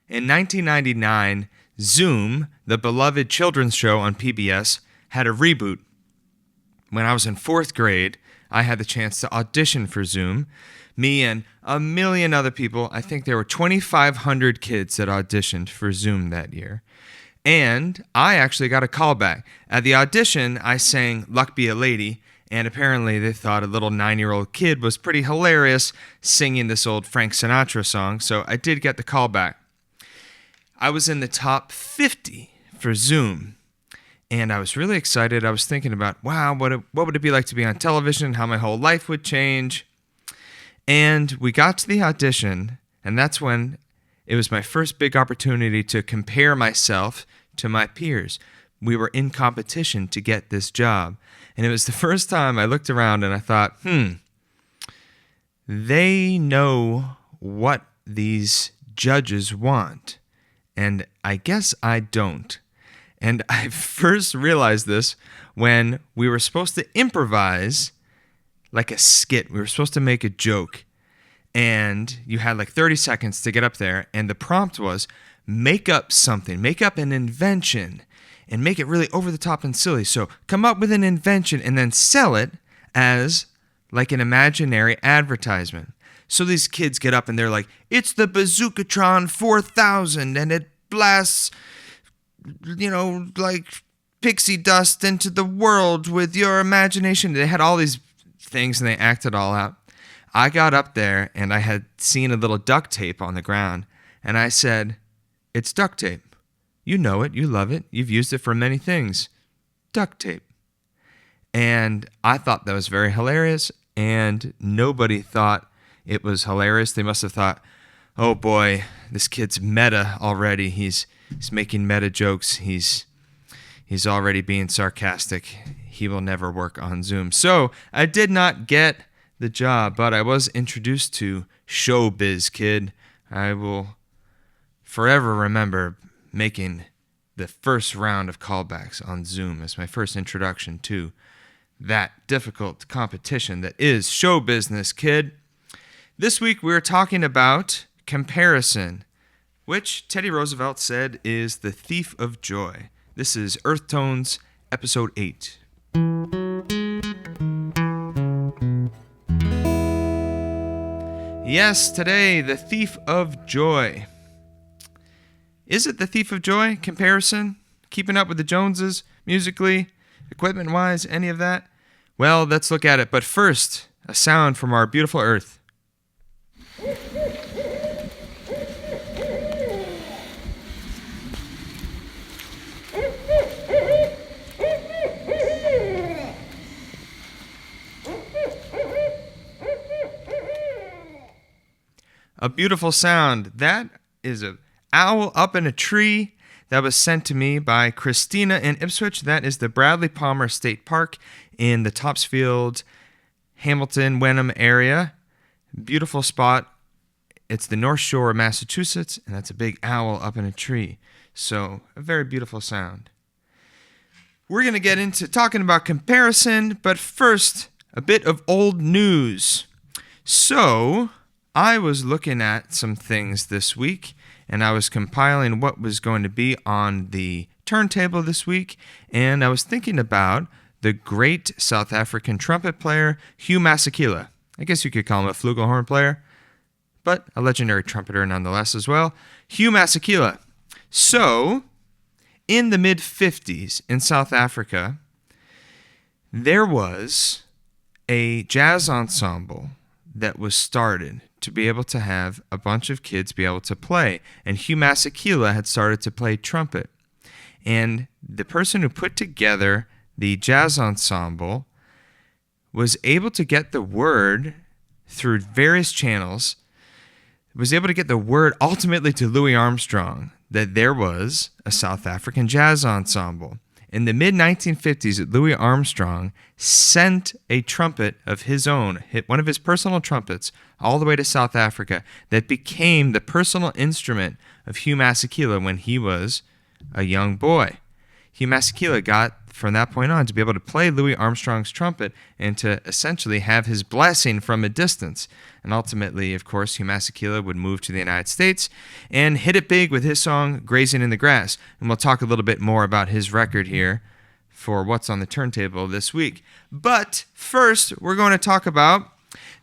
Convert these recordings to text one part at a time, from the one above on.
In 1999, Zoom, the beloved children's show on PBS, had a reboot. When I was in 4th grade, I had the chance to audition for Zoom. Me and a million other people, I think there were 2,500 kids that auditioned for Zoom that year. And I actually got a call back. At the audition, I sang Luck Be a Lady, and apparently they thought a little 9-year-old kid was pretty hilarious singing this old Frank Sinatra song, so I did get the call back. I was in the top 50 for Zoom, and I was really excited. I was thinking about, wow, what would it be like to be on television, how my whole life would change. And we got to the audition, and that's when it was my first big opportunity to compare myself to my peers. We were in competition to get this job. And it was the first time I looked around and I thought, they know what these judges want. And I guess I don't. And I first realized this when we were supposed to improvise like a skit. We were supposed to make a joke. And you had like 30 seconds to get up there. And the prompt was, make up something, make up an invention, and make it really over the top and silly. So come up with an invention and then sell it as like an imaginary advertisement. So these kids get up and they're like, it's the Bazookatron 4000 and it blasts, like pixie dust into the world with your imagination. They had all these things and they acted all out. I got up there and I had seen a little duct tape on the ground and I said, it's duct tape. You know it, you love it, you've used it for many things. Duct tape. And I thought that was very hilarious, and nobody thought it was hilarious. They must have thought, oh boy, this kid's meta already. He's making meta jokes. He's already being sarcastic. He will never work on Zoom. So I did not get the job, but I was introduced to Showbiz Kid. I will forever remember making the first round of callbacks on Zoom as my first introduction to that difficult competition that is show business, kid. This week we're talking about comparison, which Teddy Roosevelt said is the thief of joy. This is Earth Tones, episode 8. Yes, today, the thief of joy. Is it the thief of joy? Comparison? Keeping up with the Joneses? Musically? Equipment-wise? Any of that? Well, let's look at it. But first, a sound from our beautiful Earth. A beautiful sound. That is an owl up in a tree that was sent to me by Christina in Ipswich. That is the Bradley Palmer State Park in the Topsfield, Hamilton, Wenham area. Beautiful spot. It's the North Shore of Massachusetts, and that's a big owl up in a tree. So, a very beautiful sound. We're going to get into talking about comparison, but first, a bit of old news. So, I was looking at some things this week, and I was compiling what was going to be on the turntable this week, and I was thinking about the great South African trumpet player, Hugh Masekela. I guess you could call him a flugelhorn player, but a legendary trumpeter nonetheless as well. Hugh Masekela. So, in the mid-50s in South Africa, there was a jazz ensemble that was started to be able to have a bunch of kids be able to play. And Hugh Masekela had started to play trumpet. And the person who put together the jazz ensemble was able to get the word through various channels, was able to get the word ultimately to Louis Armstrong that there was a South African jazz ensemble. In the mid-1950s, Louis Armstrong sent a trumpet of his own, hit one of his personal trumpets, all the way to South Africa that became the personal instrument of Hugh Masekela when he was a young boy. Hugh Masekela got from that point on to be able to play Louis Armstrong's trumpet and to essentially have his blessing from a distance. And ultimately, of course, Hugh Masekela would move to the United States and hit it big with his song Grazing in the Grass. And we'll talk a little bit more about his record here for What's on the Turntable this week. But first, we're going to talk about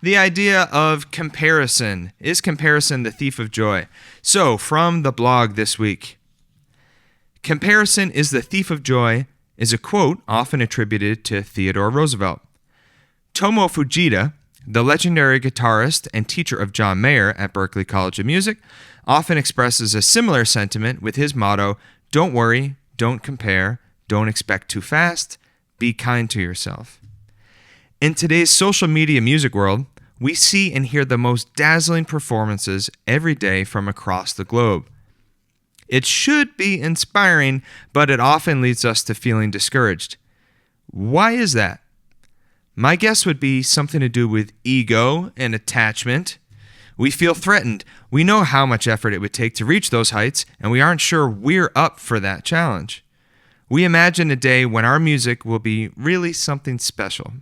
the idea of comparison. Is comparison the thief of joy? So, from the blog this week, comparison is the thief of joy is a quote often attributed to Theodore Roosevelt. Tomo Fujita, the legendary guitarist and teacher of John Mayer at Berklee College of Music, often expresses a similar sentiment with his motto, "Don't worry, don't compare, don't expect too fast, be kind to yourself." In today's social media music world, we see and hear the most dazzling performances every day from across the globe. It should be inspiring, but it often leads us to feeling discouraged. Why is that? My guess would be something to do with ego and attachment. We feel threatened. We know how much effort it would take to reach those heights, and we aren't sure we're up for that challenge. We imagine a day when our music will be really something special.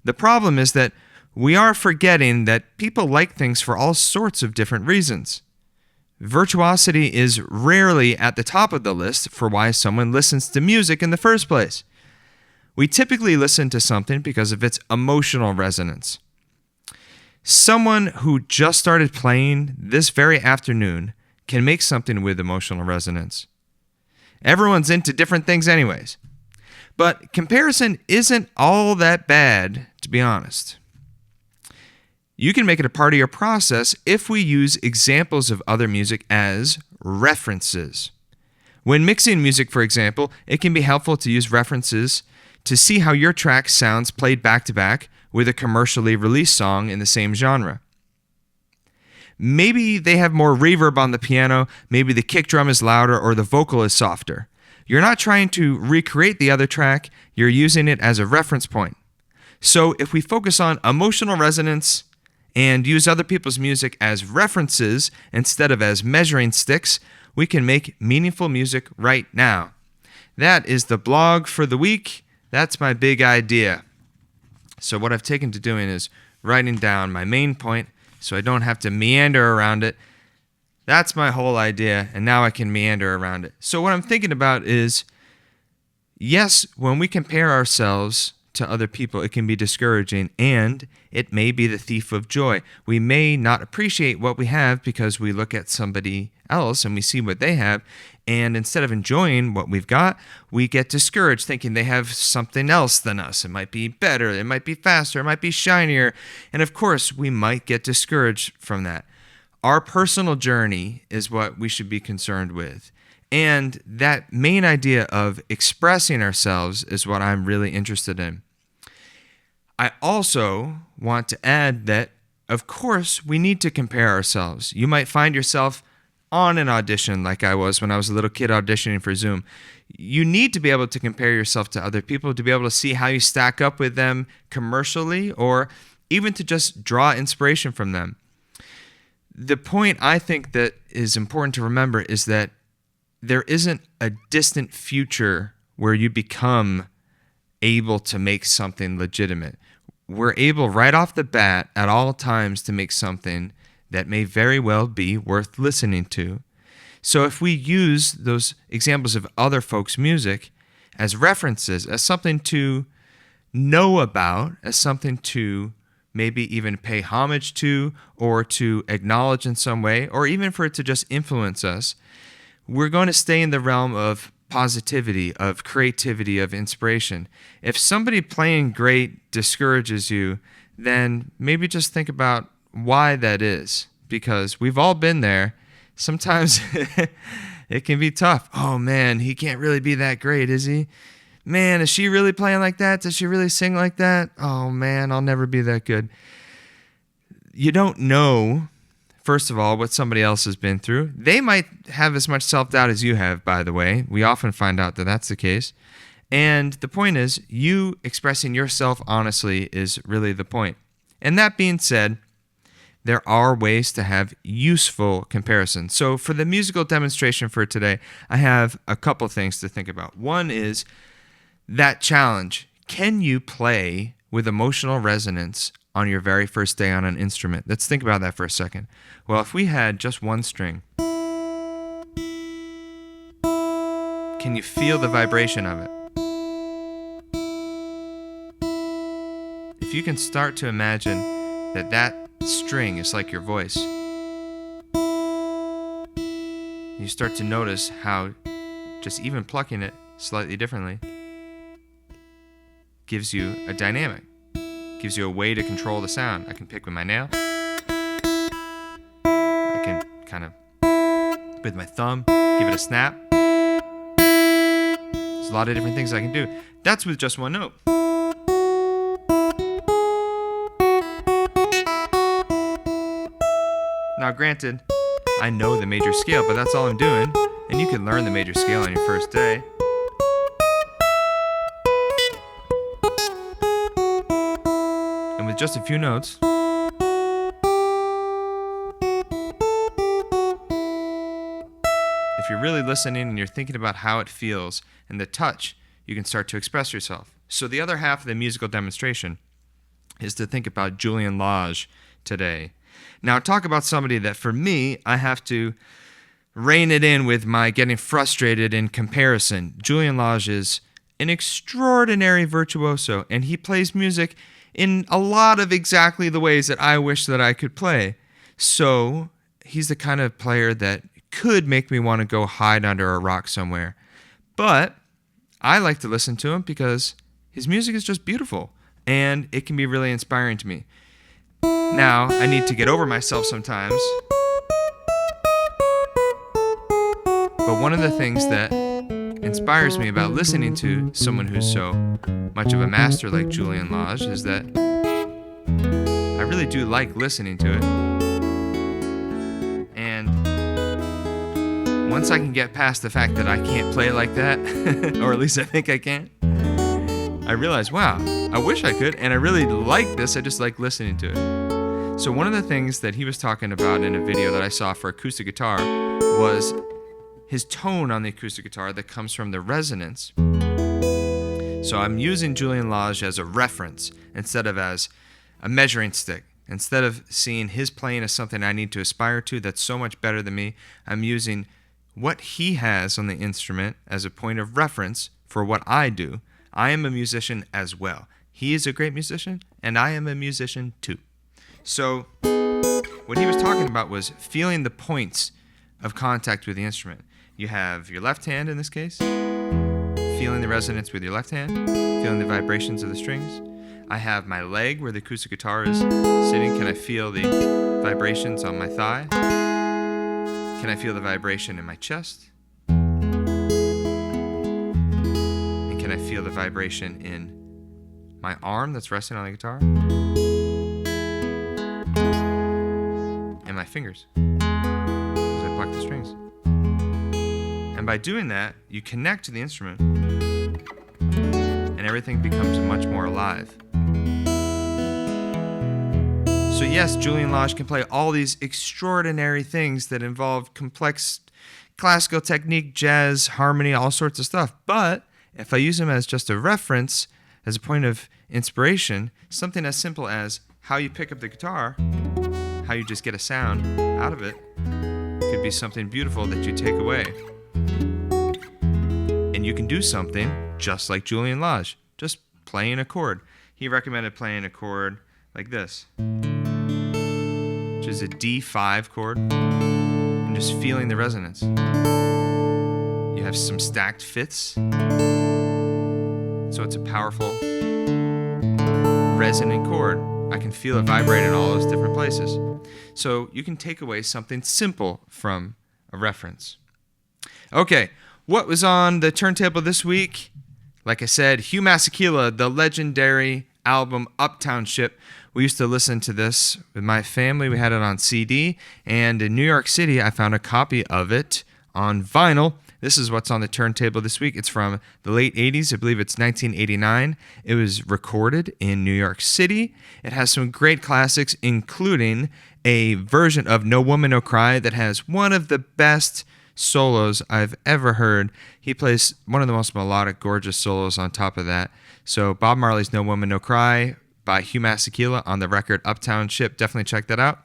The problem is that we are forgetting that people like things for all sorts of different reasons. Virtuosity is rarely at the top of the list for why someone listens to music in the first place. We typically listen to something because of its emotional resonance. Someone who just started playing this very afternoon can make something with emotional resonance. Everyone's into different things anyways. But comparison isn't all that bad, to be honest. You can make it a part of your process if we use examples of other music as references. When mixing music, for example, it can be helpful to use references to see how your track sounds played back-to-back with a commercially released song in the same genre. Maybe they have more reverb on the piano, maybe the kick drum is louder or the vocal is softer. You're not trying to recreate the other track, you're using it as a reference point. So if we focus on emotional resonance and use other people's music as references instead of as measuring sticks, we can make meaningful music right now. That is the blog for the week. That's my big idea. So what I've taken to doing is writing down my main point so I don't have to meander around it. That's my whole idea, and now I can meander around it. So what I'm thinking about is, yes, when we compare ourselves to other people, it can be discouraging, and it may be the thief of joy. We may not appreciate what we have because we look at somebody else and we see what they have, and instead of enjoying what we've got, we get discouraged thinking they have something else than us. It might be better, it might be faster, it might be shinier, and of course, we might get discouraged from that. Our personal journey is what we should be concerned with. And that main idea of expressing ourselves is what I'm really interested in. I also want to add that, of course, we need to compare ourselves. You might find yourself on an audition like I was when I was a little kid auditioning for Zoom. You need to be able to compare yourself to other people to be able to see how you stack up with them commercially or even to just draw inspiration from them. The point I think that is important to remember is that there isn't a distant future where you become able to make something legitimate. We're able right off the bat at all times to make something that may very well be worth listening to. So if we use those examples of other folks' music as references, as something to know about, as something to maybe even pay homage to or to acknowledge in some way, or even for it to just influence us, we're going to stay in the realm of positivity, of creativity, of inspiration. If somebody playing great discourages you, then maybe just think about why that is, because we've all been there. Sometimes it can be tough. Oh man, he can't really be that great, is he? Man, is she really playing like that? Does she really sing like that? Oh man, I'll never be that good. You don't know, first of all, what somebody else has been through. They might have as much self-doubt as you have, by the way. We often find out that that's the case. And the point is, you expressing yourself honestly is really the point. And that being said, there are ways to have useful comparisons. So for the musical demonstration for today, I have a couple things to think about. One is that challenge. Can you play with emotional resonance on your very first day on an instrument? Let's think about that for a second. Well, if we had just one string, can you feel the vibration of it? If you can start to imagine that string is like your voice, you start to notice how just even plucking it slightly differently gives you a dynamic, gives you a way to control the sound. I can pick with my nail. I can kind of, with my thumb, give it a snap. There's a lot of different things I can do. That's with just one note. Now, granted, I know the major scale, but that's all I'm doing. And you can learn the major scale on your first day. And with just a few notes, if you're really listening and you're thinking about how it feels and the touch, you can start to express yourself. So the other half of the musical demonstration is to think about Julian Lage today. Now, talk about somebody that for me, I have to rein it in with my getting frustrated in comparison. Julian Lage is an extraordinary virtuoso, and he plays music in a lot of exactly the ways that I wish that I could play. So he's the kind of player that could make me want to go hide under a rock somewhere. But I like to listen to him because his music is just beautiful, and it can be really inspiring to me. Now, I need to get over myself sometimes. But one of the things that inspires me about listening to someone who's so much of a master like Julian Lage is that I really do like listening to it. And once I can get past the fact that I can't play like that, or at least I think I can, I realize, wow, I wish I could, and I really like this. I just like listening to it. So one of the things that he was talking about in a video that I saw for acoustic guitar was his tone on the acoustic guitar that comes from the resonance. So I'm using Julian Lage as a reference instead of as a measuring stick. Instead of seeing his playing as something I need to aspire to that's so much better than me, I'm using what he has on the instrument as a point of reference for what I do. I am a musician as well. He is a great musician, and I am a musician too. So what he was talking about was feeling the points of contact with the instrument. You have your left hand in this case, feeling the resonance with your left hand, feeling the vibrations of the strings. I have my leg where the acoustic guitar is sitting. Can I feel the vibrations on my thigh? Can I feel the vibration in my chest? And can I feel the vibration in my arm that's resting on the guitar? And my fingers as I pluck the strings. And by doing that, you connect to the instrument and everything becomes much more alive. So yes, Julian Lage can play all these extraordinary things that involve complex classical technique, jazz, harmony, all sorts of stuff. But if I use him as just a reference, as a point of inspiration, something as simple as how you pick up the guitar, how you just get a sound out of it, could be something beautiful that you take away. And you can do something just like Julian Lage, just playing a chord. He recommended playing a chord like this, which is a D5 chord, and just feeling the resonance. You have some stacked fifths, so it's a powerful resonant chord. I can feel it vibrate in all those different places. So you can take away something simple from a reference. Okay, what was on the turntable this week? Like I said, Hugh Masekela, the legendary album Uptown Ship. We used to listen to this with my family. We had it on CD, and in New York City, I found a copy of it on vinyl. This is what's on the turntable this week. It's from the late 80s. I believe it's 1989. It was recorded in New York City. It has some great classics, including a version of No Woman, No Cry that has one of the best solos I've ever heard. He plays one of the most melodic, gorgeous solos on top of that. So Bob Marley's No Woman, No Cry by Hugh Masekela on the record Uptown Ship. Definitely check that out.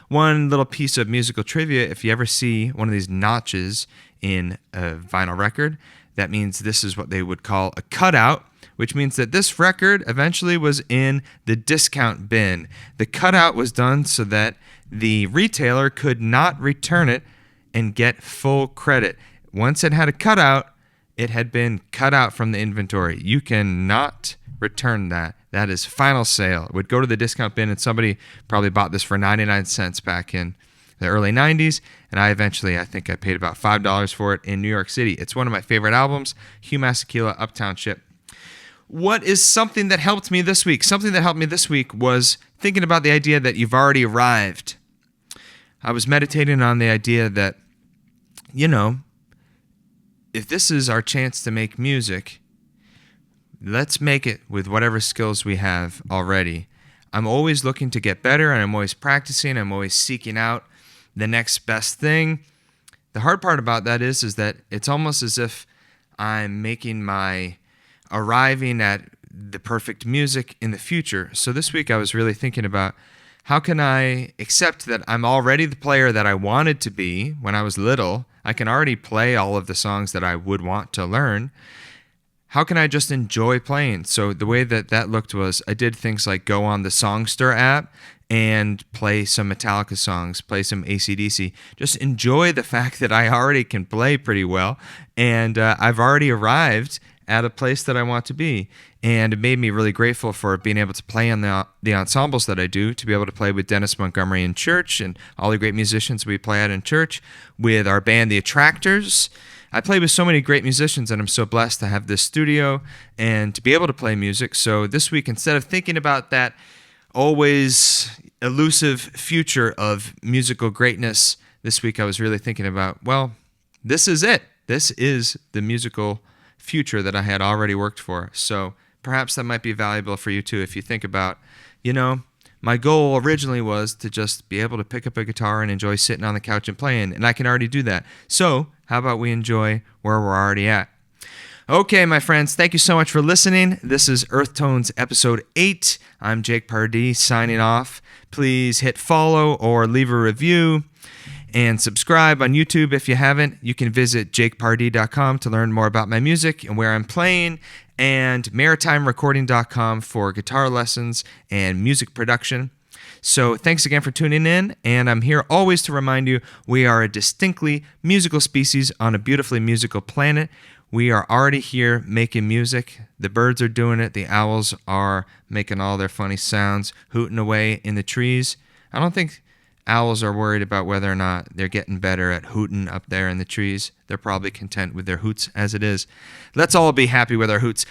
One little piece of musical trivia, if you ever see one of these notches in a vinyl record, that means this is what they would call a cutout, which means that this record eventually was in the discount bin. The cutout was done so that the retailer could not return it and get full credit. Once it had a cutout, it had been cut out from the inventory. You cannot return that. That is final sale. It would go to the discount bin, and somebody probably bought this for 99 cents back in the early 90s, and I think I paid about $5 for it in New York City. It's one of my favorite albums, Hugh Masekela, Uptown Ship. What is something that helped me this week? Something that helped me this week was thinking about the idea that you've already arrived. I was meditating on the idea that, if this is our chance to make music, let's make it with whatever skills we have already. I'm always looking to get better, and I'm always practicing. I'm always seeking out the next best thing. The hard part about that is that it's almost as if I'm making my arriving at the perfect music in the future. So this week I was really thinking about how can I accept that I'm already the player that I wanted to be when I was little. I can already play all of the songs that I would want to learn. How can I just enjoy playing? So the way that looked was I did things like go on the Songster app and play some Metallica songs, play some AC/DC. Just enjoy the fact that I already can play pretty well, and I've already arrived at a place that I want to be. And it made me really grateful for being able to play in the ensembles that I do, to be able to play with Dennis Montgomery in church and all the great musicians we play at in church, with our band, The Attractors. I play with so many great musicians, and I'm so blessed to have this studio and to be able to play music. So this week, instead of thinking about that always elusive future of musical greatness, this week I was really thinking about, well, this is it. This is the musical future that I had already worked for. So perhaps that might be valuable for you too if you think about, my goal originally was to just be able to pick up a guitar and enjoy sitting on the couch and playing, and I can already do that. So how about we enjoy where we're already at? Okay, my friends, thank you so much for listening. This is Earth Tones episode 8. I'm Jake Pardee signing off. Please hit follow or leave a review and subscribe on YouTube if you haven't. You can visit jakepardee.com to learn more about my music and where I'm playing, and maritimerecording.com for guitar lessons and music production. So thanks again for tuning in, and I'm here always to remind you we are a distinctly musical species on a beautifully musical planet. We are already here making music. The birds are doing it. The owls are making all their funny sounds, hooting away in the trees. I don't think owls are worried about whether or not they're getting better at hooting up there in the trees. They're probably content with their hoots as it is. Let's all be happy with our hoots.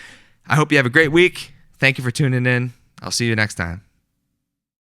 I hope you have a great week. Thank you for tuning in. I'll see you next time.